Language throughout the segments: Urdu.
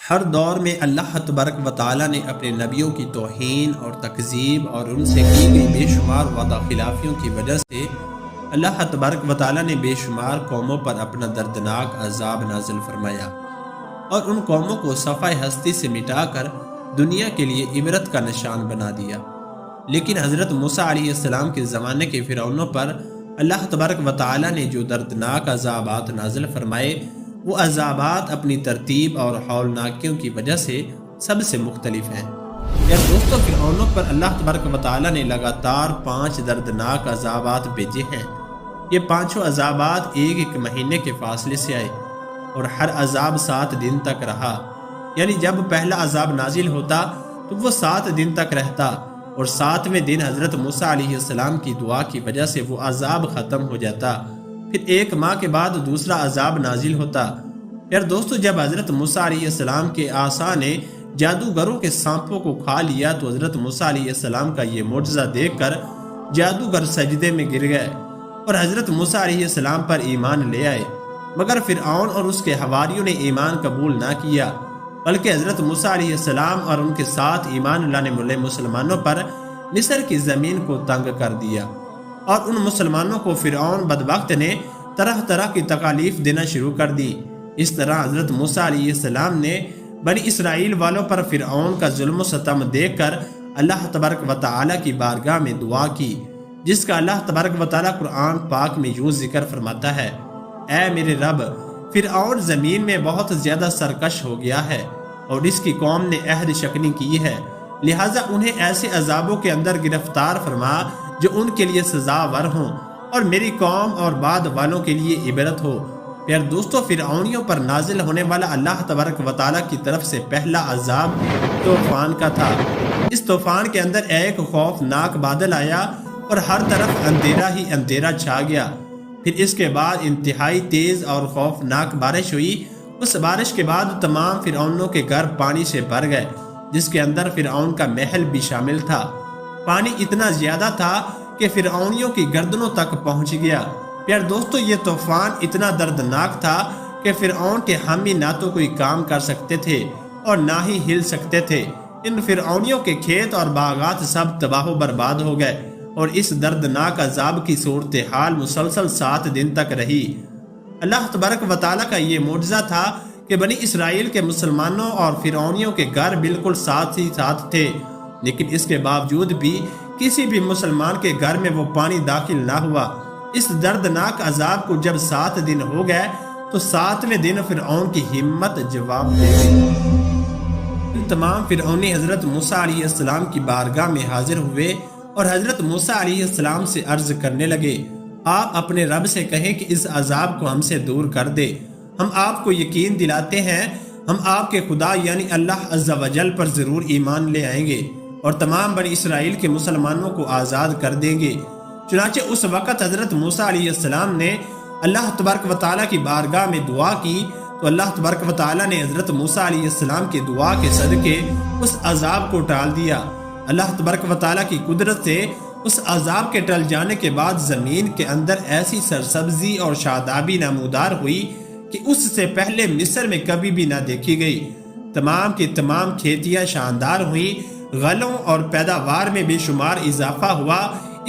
ہر دور میں اللہ تبارک و تعالیٰ نے اپنے نبیوں کی توہین اور تکذیب اور ان سے کی گئی بے شمار وعدہ خلافیوں کی وجہ سے اللہ تبارک و تعالیٰ نے بے شمار قوموں پر اپنا دردناک عذاب نازل فرمایا اور ان قوموں کو صفحہ ہستی سے مٹا کر دنیا کے لیے عبرت کا نشان بنا دیا۔ لیکن حضرت موسیٰ علیہ السلام کے زمانے کے فرعونوں پر اللہ تبارک و تعالیٰ نے جو دردناک عذابات نازل فرمائے، وہ عذابات اپنی ترتیب اور ہولناکیوں کی وجہ سے سب سے مختلف ہیں۔ دوستو، فرعونوں پر اللہ تبارک و تعالیٰ نے لگاتار 5 دردناک عذابات بھیجے ہیں۔ یہ پانچوں عذابات ایک مہینے کے فاصلے سے آئے اور ہر عذاب 7 دن تک رہا، یعنی جب پہلا عذاب نازل ہوتا تو وہ 7 دن تک رہتا اور 7ویں دن حضرت موسیٰ علیہ السلام کی دعا کی وجہ سے وہ عذاب ختم ہو جاتا۔ پھر 1 ماہ کے بعد دوسرا عذاب نازل ہوتا۔ دوستو، جب حضرت موسیٰ علیہ السلام کے عصا نے جادوگروں کے سانپوں کو کھا لیا تو حضرت موسیٰ علیہ السلام کا یہ معجزہ دیکھ کر جادوگر سجدے میں گر گئے اور حضرت موسیٰ علیہ السلام پر ایمان لے آئے، مگر فرعون اور اس کے حواریوں نے ایمان قبول نہ کیا، بلکہ حضرت موسیٰ علیہ السلام اور ان کے ساتھ ایمان لانے والے مسلمانوں پر مصر کی زمین کو تنگ کر دیا اور ان مسلمانوں کو فرعون بدبخت نے طرح طرح کی تکالیف دینا شروع کر دی۔ اس طرح حضرت موسیٰ علیہ السلام نے بنی اسرائیل والوں پر فرعون کا ظلم و ستم دیکھ کر اللہ تبارک و تعالیٰ کی بارگاہ میں دعا کی، جس کا اللہ تبارک و تعالیٰ قرآن پاک میں یوں ذکر فرماتا ہے: اے میرے رب، فرعون زمین میں بہت زیادہ سرکش ہو گیا ہے اور اس کی قوم نے عہد شکنی کی ہے، لہٰذا انہیں ایسے عذابوں کے اندر گرفتار فرما جو ان کے لیے سزاور ہوں اور میری قوم اور بعد والوں کے لیے عبرت ہو۔ دوستو، فرعونیوں پر نازل ہونے والا اللہ تبارک و تعالیٰ کی طرف سے پہلا عذاب طوفان کا تھا۔ اس طوفان کے اندر ایک خوفناک بادل آیا اور ہر طرف اندھیرا ہی اندھیرا چھا گیا۔ پھر اس کے بعد انتہائی تیز اور خوفناک بارش ہوئی۔ اس بارش کے بعد تمام فرعونوں کے گھر پانی سے بھر گئے، جس کے اندر فرعون کا محل بھی شامل تھا۔ پانی اتنا زیادہ تھا کہ فرعونیوں کی گردنوں تک پہنچ گیا۔ دوستو، یہ طوفان اتنا دردناک تھا کہ فرعون کے حامی نہ تو کوئی کام کر سکتے تھے اور نہ ہی ہل سکتے تھے۔ ان فرعونیوں کے کھیت اور باغات سب تباہ و برباد ہو گئے اور اس دردناک عذاب کی صورتحال مسلسل 7 دن تک رہی۔ اللہ تبارک و تعالیٰ کا یہ معجزہ تھا کہ بنی اسرائیل کے مسلمانوں اور فرعونیوں کے گھر بالکل ساتھ ہی ساتھ تھے، لیکن اس کے باوجود بھی کسی بھی مسلمان کے گھر میں وہ پانی داخل نہ ہوا۔ اس دردناک عذاب کو جب 7 دن ہو گئے تو 7ویں دن فرعون کی ہمت جواب دے گئی۔ تمام فرعونی حضرت موسیٰ علیہ السلام کی بارگاہ میں حاضر ہوئے اور حضرت موسیٰ علیہ السلام سے عرض کرنے لگے: آپ اپنے رب سے کہیں کہ اس عذاب کو ہم سے دور کر دے۔ ہم آپ کو یقین دلاتے ہیں ہم آپ کے خدا یعنی اللہ عز و جل پر ضرور ایمان لے آئیں گے اور تمام بنی اسرائیل کے مسلمانوں کو آزاد کر دیں گے۔ چنانچہ اس وقت حضرت موسیٰ علیہ السلام نے اللہ تبارک و تعالیٰ کی بارگاہ میں دعا کی تو اللہ تبارک و تعالیٰ نے حضرت موسیٰ علیہ السلام کی دعا کے صدقے اس عذاب کو ٹال دیا۔ اللہ تبارک و تعالیٰ کی قدرت سے اس عذاب کے ٹل جانے کے بعد زمین کے اندر ایسی سرسبزی اور شادابی نمودار ہوئی کہ اس سے پہلے مصر میں کبھی بھی نہ دیکھی گئی۔ تمام کی تمام کھیتیاں شاندار ہوئیں، غلوں اور پیداوار میں بے شمار اضافہ ہوا۔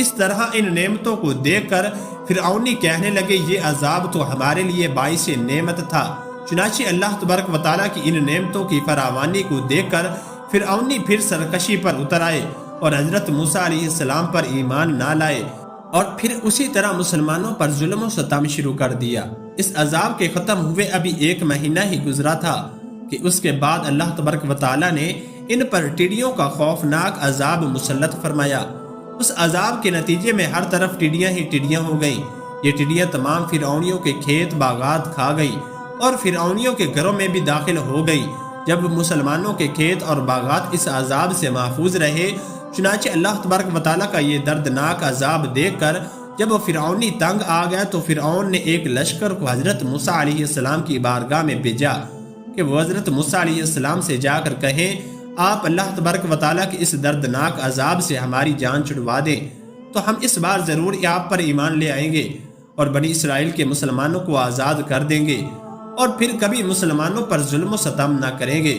اس طرح ان نعمتوں کو دیکھ کر فرعونی کہنے لگے یہ عذاب تو ہمارے لیے باعث نعمت تھا۔ چنانچہ اللہ تبارک و تعالیٰ کی ان نعمتوں کی فراوانی کو دیکھ کر فرعونی پھر سرکشی پر اتر آئے اور حضرت موسیٰ علیہ السلام پر ایمان نہ لائے اور پھر اسی طرح مسلمانوں پر ظلم و ستم شروع کر دیا۔ اس عذاب کے ختم ہوئے ابھی 1 مہینہ ہی گزرا تھا کہ اس کے بعد اللہ تبارک و تعالیٰ نے ان پر ٹڈیوں کا خوفناک عذاب مسلط فرمایا۔ اس عذاب کے نتیجے میں ہر طرف ٹڈیاں ہی ٹڈیاں ہو گئیں۔ یہ ٹڈیاں تمام فرعونیوں کے کھیت باغات کھا گئیں اور فرعونیوں کے گھروں میں بھی داخل ہو گئیں۔ جب مسلمانوں کے کھیت اور باغات اس عذاب سے محفوظ رہے، چنانچہ اللہ تبارک و تعالیٰ کا یہ دردناک عذاب دیکھ کر جب وہ فرعونی تنگ آ گیا تو فرعون نے ایک لشکر کو حضرت موسیٰ علیہ السلام کی بارگاہ میں بھیجا کہ وہ حضرت موسیٰ علیہ السلام سے جا کر کہیں آپ اللہ تبارک و تعالیٰ کے اس دردناک عذاب سے ہماری جان چھڑوا دیں تو ہم اس بار ضرور آپ پر ایمان لے آئیں گے اور بنی اسرائیل کے مسلمانوں کو آزاد کر دیں گے۔ اور پھر کبھی مسلمانوں پر ظلم و ستم نہ کریں گے۔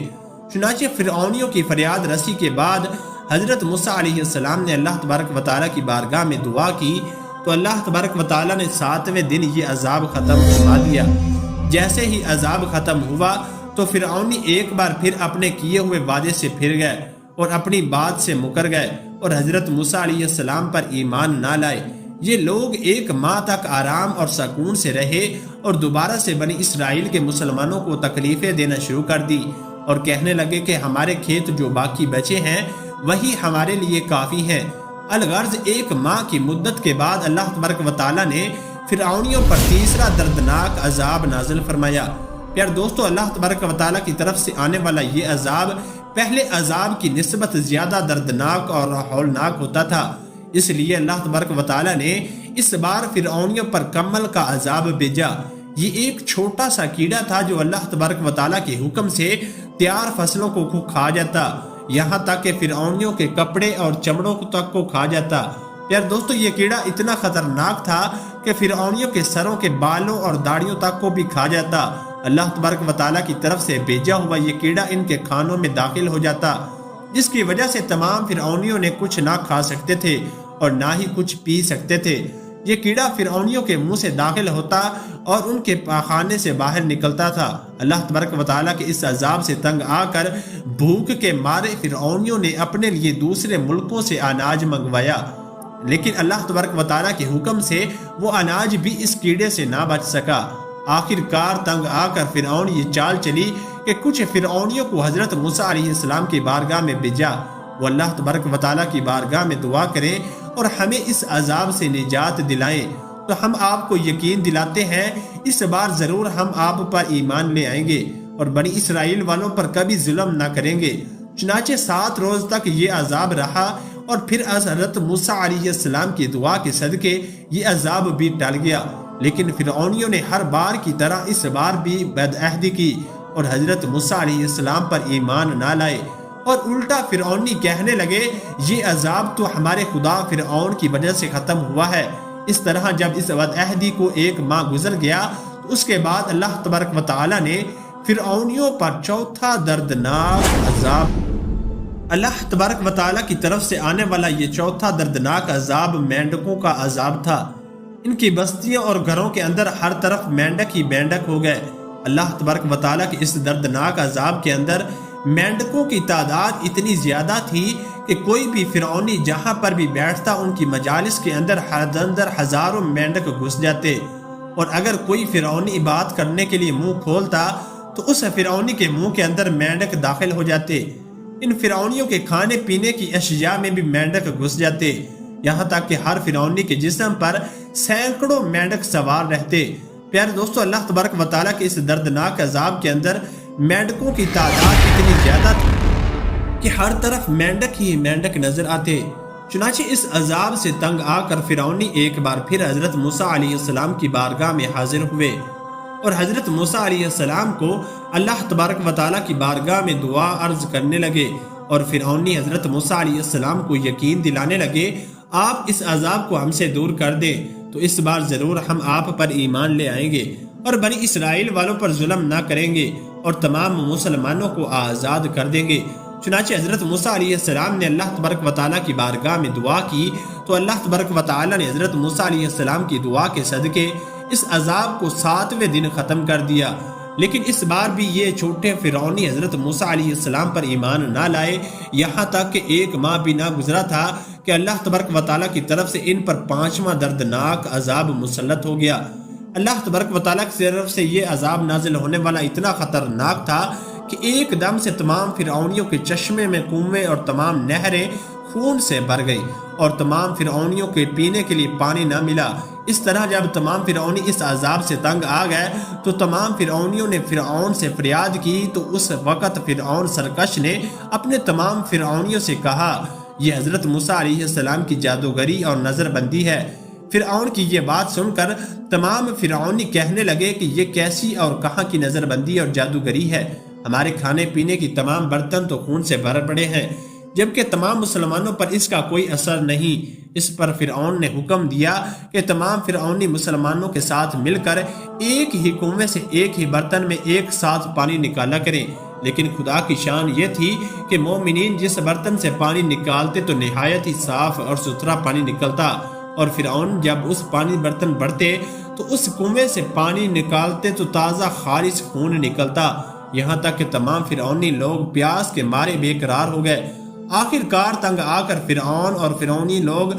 چنانچہ فرعونیوں کی فریاد رسی کے بعد حضرت موسیٰ علیہ السلام نے اللہ تبارک و تعالیٰ کی بارگاہ میں دعا کی تو اللہ تبارک و تعالیٰ نے 7ویں دن یہ عذاب ختم فرما دیا۔ جیسے ہی عذاب ختم ہوا تو فرعونی ایک بار پھر اپنے کیے ہوئے وعدے سے پھر گئے اور اپنی بات سے مکر گئے اور حضرت موسیٰ علیہ السلام پر ایمان نہ لائے۔ یہ لوگ 1 ماہ تک آرام اور سکون سے رہے اور دوبارہ سے بنی اسرائیل کے مسلمانوں کو تکلیفیں دینا شروع کر دی اور کہنے لگے کہ ہمارے کھیت جو باقی بچے ہیں وہی ہمارے لیے کافی ہیں۔ الغرض 1 ماہ کی مدت کے بعد اللہ تبارک و تعالیٰ نے فرعونیوں پر تیسرا دردناک عذاب نازل فرمایا۔ پیار دوستو، اللہ تبارک و تعالیٰ کی طرف سے آنے والا یہ عذاب پہلے عذاب کی نسبت زیادہ دردناک اور ہولناک ہوتا تھا، اس لیے اللہ تبارک و تعالیٰ نے اس بار فرعونیوں پر کمل کا عذاب بھیجا۔ یہ ایک چھوٹا سا کیڑا تھا جو اللہ تبارک و تعالیٰ کے حکم سے تیار فصلوں کو کھا جاتا، یہاں تک کہ فرعونیوں کے کپڑے اور چمڑوں تک کو کھا جاتا۔ پیار دوستو، یہ کیڑا اتنا خطرناک تھا کہ فرعونیوں کے سروں کے بالوں اور داڑھیوں تک کو بھی کھا جاتا۔ اللہ تبارک و تعالیٰ کی طرف سے بھیجا ہوا یہ کیڑا ان کے کھانوں میں داخل ہو جاتا، جس کی وجہ سے تمام فرعونیوں نے کچھ نہ کھا سکتے تھے اور نہ ہی کچھ پی سکتے تھے۔ یہ کیڑا فرعونیوں کے منہ سے داخل ہوتا اور ان کے پاخانے سے باہر نکلتا تھا۔ اللہ تبارک و تعالیٰ کے اس عذاب سے تنگ آ کر بھوک کے مارے فرعونیوں نے اپنے لیے دوسرے ملکوں سے اناج منگوایا، لیکن اللہ تبارک و تعالیٰ کے حکم سے وہ اناج بھی اس کیڑے سے نہ بچ سکا۔ آخر کار تنگ آ کر فرعون یہ چال چلی کہ کچھ فرعونیوں کو حضرت موسیٰ علیہ السلام کی بارگاہ میں بھیجا، وہ اللہ تبارک و تعالیٰ کی بارگاہ میں دعا کریں اور ہمیں اس عذاب سے نجات دلائیں۔ تو ہم آپ کو یقین دلاتے ہیں اس بار ضرور ہم آپ پر ایمان لے آئیں گے اور بنی اسرائیل والوں پر کبھی ظلم نہ کریں گے۔ چنانچہ 7 روز تک یہ عذاب رہا اور پھر حضرت موسیٰ علیہ السلام کی دعا کے صدقے یہ عذاب بھی ٹل گیا، لیکن فرعونیوں نے ہر بار کی طرح اس بار بھی بدعہدی کی اور حضرت موسیٰ علیہ السلام پر ایمان نہ لائے، اور الٹا فرعونی کہنے لگے یہ عذاب تو ہمارے خدا فرعون کی وجہ سے ختم ہوا ہے۔ اس طرح جب اس بدعہدی کو 1 ماہ گزر گیا تو اس کے بعد اللہ تبارک و تعالیٰ نے فرعونیوں پر چوتھا دردناک عذاب، اللہ تبارک و تعالیٰ کی طرف سے آنے والا یہ چوتھا دردناک عذاب مینڈکوں کا عذاب تھا۔ ان کی بستیوں اور گھروں کے اندر ہر طرف مینڈک ہی مینڈک ہو گئے۔ اللہ تبارک و تعالیٰ کے اس دردناک عذاب کے اندر مینڈکوں کی تعداد اتنی زیادہ تھی کہ کوئی بھی فرعونی جہاں پر بھی بیٹھتا ان کی مجالس کے اندر ہزاروں مینڈک گھس جاتے، اور اگر کوئی فرعونی بات کرنے کے لیے منہ کھولتا تو اس فرعونی کے منہ کے اندر مینڈک داخل ہو جاتے۔ ان فرعونیوں کے کھانے پینے کی اشیاء میں بھی مینڈک گھس جاتے، یہاں تک کہ ہر فرعونی کے جسم پر سینکڑوں مینڈک سوار رہتے۔ پیارے دوستو، اللہ تبارک و تعالیٰ کے اس دردناک عذاب کے اندر مینڈکوں کی تعداد اتنی زیادہ تھی کہ ہر طرف مینڈک ہی مینڈک نظر آتے۔ چنانچہ اس عذاب سے تنگ آ کر فرعونی ایک بار پھر حضرت موسیٰ علیہ السلام کی بارگاہ میں حاضر ہوئے اور حضرت موسیٰ علیہ السلام کو اللہ تبارک و تعالیٰ کی بارگاہ میں دعا عرض کرنے لگے، اور فرعونی حضرت موسیٰ علیہ السلام کو یقین دلانے لگے آپ اس عذاب کو ہم سے دور کر دیں تو اس بار ضرور ہم آپ پر ایمان لے آئیں گے اور بنی اسرائیل والوں پر ظلم نہ کریں گے اور تمام مسلمانوں کو آزاد کر دیں گے۔ چنانچہ حضرت موسیٰ علیہ السلام نے اللہ تبارک و تعالیٰ کی بارگاہ میں دعا کی تو اللہ تبارک و تعالیٰ نے حضرت موسیٰ علیہ السلام کی دعا کے صدقے اس عذاب کو 7ویں دن ختم کر دیا۔ لیکن اس بار بھی یہ چھوٹے فرعونی حضرت موسیٰ علیہ السلام پر ایمان نہ لائے، یہاں تک کہ 1 ماہ بھی نہ گزرا تھا کہ اللہ تبارک و تعالیٰ کی طرف سے ان پر 5واں دردناک عذاب مسلط ہو گیا۔ اللہ تبارک و تعالیٰ کی طرف سے یہ عذاب نازل ہونے والا اتنا خطرناک تھا کہ ایک دم سے تمام فرعونیوں کے چشمے میں کنویں اور تمام نہریں خون سے بھر گئی اور تمام فرعونیوں کے پینے کے لیے پانی نہ ملا۔ اس طرح جب تمام فرعونی اس عذاب سے تنگ آ گئے تو تمام فرعونیوں نے فرعون سے فریاد کی، تو اس وقت فرعون سرکش نے اپنے تمام فرعونیوں سے کہا یہ حضرت موسیٰ علیہ السلام کی جادوگری اور نظر بندی ہے۔ فرعون کی یہ بات سن کر تمام فرعونی کہنے لگے کہ یہ کیسی اور کہاں کی نظر بندی اور جادوگری ہے، ہمارے کھانے پینے کی تمام برتن تو خون سے بھر پڑے ہیں، جبکہ تمام مسلمانوں پر اس کا کوئی اثر نہیں۔ اس پر فرعون نے حکم دیا کہ تمام فرعونی مسلمانوں کے ساتھ مل کر ایک ہی کنویں سے ایک ہی برتن میں ایک ساتھ پانی نکالا کریں، لیکن خدا کی شان یہ تھی کہ مومنین جس برتن سے پانی نکالتے تو نہایت ہی صاف اور ستھرا پانی نکلتا، اور فرعون جب اس پانی برتن بھرتے تو اس کنویں سے پانی نکالتے تو تازہ خالص خون نکلتا، یہاں تک کہ تمام فرعونی لوگ پیاس کے مارے بے قرار ہو گئے۔ آخر کار تنگ آ کر فرعون اور فرعونی لوگ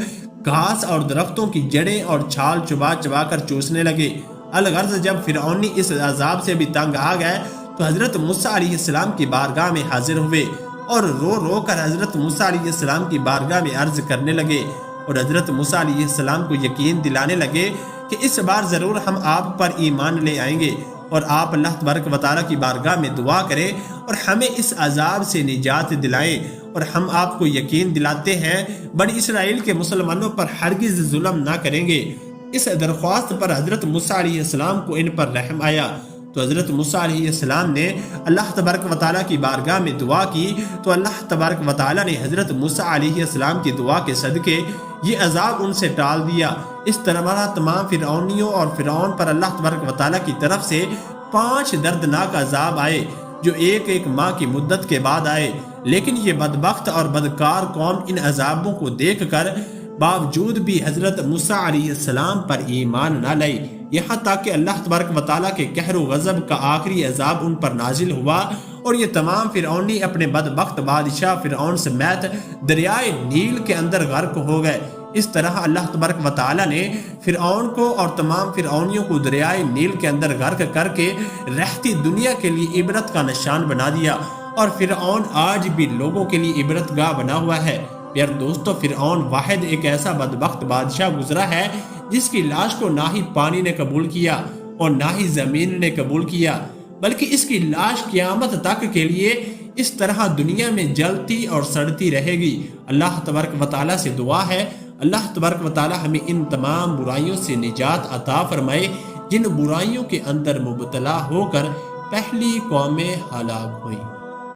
گھاس اور درختوں کی جڑیں اور چھال چبا چبا کر چوسنے لگے۔ الغرض جب فرعونی اس عذاب سے بھی تنگ آ گئے تو حضرت موسیٰ علیہ السلام کی بارگاہ میں حاضر ہوئے اور رو رو کر حضرت موسیٰ علیہ السلام کی بارگاہ میں عرض کرنے لگے، اور حضرت موسیٰ علیہ السلام کو یقین دلانے لگے کہ اس بار ضرور ہم آپ پر ایمان لے آئیں گے، اور آپ اللہ تبارک و تعالیٰ کی بارگاہ میں دعا کریں اور ہمیں اس عذاب سے نجات دلائیں، اور ہم آپ کو یقین دلاتے ہیں بنی اسرائیل کے مسلمانوں پر ہرگز ظلم نہ کریں گے۔ اس درخواست پر حضرت موسیٰ علیہ السلام کو ان پر رحم آیا، تو حضرت موسیٰ علیہ السلام نے اللہ تبارک و تعالیٰ کی بارگاہ میں دعا کی، تو اللہ تبارک و تعالیٰ نے حضرت موسیٰ علیہ السلام کی دعا کے صدقے یہ عذاب ان سے ٹال دیا۔ اس طرح تمام فرعونیوں اور فرعون پر اللہ تبارک و تعالیٰ کی طرف سے 5 دردناک عذاب آئے جو ایک ایک ماہ کی مدت کے بعد آئے، لیکن یہ بدبخت اور بدکار قوم ان عذابوں کو دیکھ کر باوجود بھی حضرت موسیٰ علیہ السلام پر ایمان نہ لائی، یہاں تک کہ اللہ تبارک و تعالیٰ کے قہر و غضب کا آخری عذاب ان پر نازل ہوا، اور یہ تمام فرعونی اپنے بدبخت بادشاہ فرعون سمیت دریائے نیل کے اندر غرق ہو گئے۔ اس طرح اللہ تبارک و تعالیٰ نے فرعون کو اور تمام فرعونیوں کو دریائے نیل کے اندر غرق کر کے رہتی دنیا کے لیے عبرت کا نشان بنا دیا، اور فرعون آج بھی لوگوں کے لیے عبرت گاہ بنا ہوا ہے۔ یار دوستو، فرعون واحد ایک ایسا بدبخت بادشاہ گزرا ہے جس کی لاش کو نہ ہی پانی نے قبول کیا اور نہ ہی زمین نے قبول کیا، بلکہ اس کی لاش قیامت تک کے لیے اس طرح دنیا میں جلتی اور سڑتی رہے گی۔ اللہ تبارک و تعالیٰ سے دعا ہے اللہ تبارک و تعالیٰ ہمیں ان تمام برائیوں سے نجات عطا فرمائے جن برائیوں کے اندر مبتلا ہو کر پہلی قومیں ہلاک ہوئیں۔